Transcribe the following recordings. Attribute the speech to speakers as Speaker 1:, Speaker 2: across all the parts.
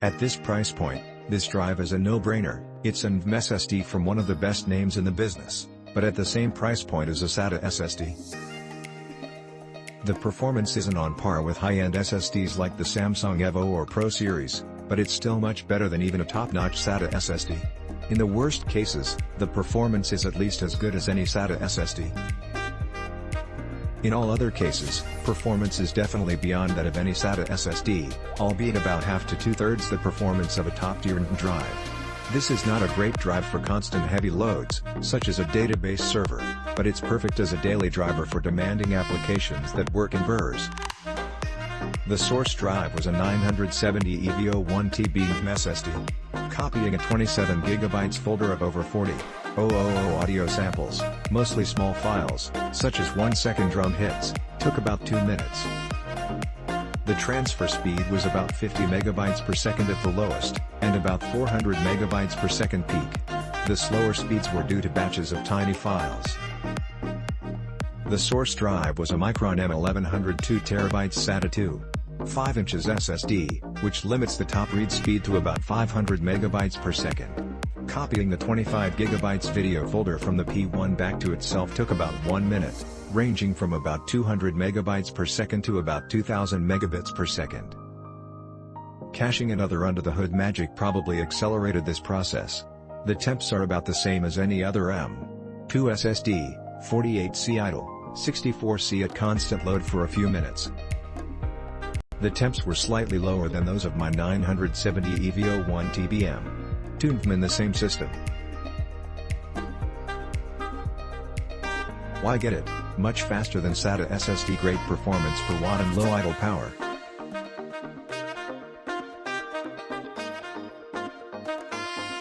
Speaker 1: At this price point, this drive is a no-brainer. It's an NVMe SSD from one of the best names in the business, but at the same price point as a SATA SSD. The performance isn't on par with high-end SSDs like the Samsung Evo or Pro series, but it's still much better than even a top-notch SATA SSD. In the worst cases, the performance is at least as good as any SATA SSD. In all other cases, performance is definitely beyond that of any SATA SSD, albeit about half to two-thirds the performance of a top-tier NAND drive. This is not a great drive for constant heavy loads, such as a database server, but it's perfect as a daily driver for demanding applications that work in burrs. The source drive was a 970 EVO1 TB NVMe SSD. Copying a 27GB folder of over 40,000 audio samples, mostly small files, such as 1-second drum hits, took about 2 minutes. The transfer speed was about 50 megabytes per second at the lowest, and about 400 megabytes per second peak. The slower speeds were due to batches of tiny files. The source drive was a Micron M1100 2TB SATA 2.5 inches SSD, which limits the top read speed to about 500 megabytes per second. Copying the 25GB video folder from the P1 back to itself took about 1 minute, ranging from about 200 megabytes per second to about 2000 megabits per second. Caching and other under-the-hood magic probably accelerated this process. The temps are about the same as any other M.2 SSD, 48C idle, 64C at constant load for a few minutes. The temps were slightly lower than those of my 970 EVO1 TBM. Tuned in the same system. Why get it? Much faster than SATA SSD, great performance per watt and low idle power.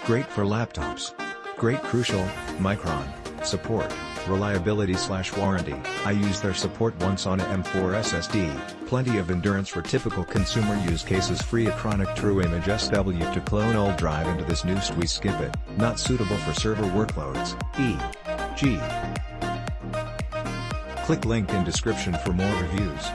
Speaker 1: Great for laptops. Great crucial, Micron, support, reliability/warranty. I used their support once on a M4 SSD, plenty of endurance for typical consumer use cases, free a chronic true image SW to clone old drive into this new we skip it, not suitable for server workloads, e.g. Click link in description for more reviews.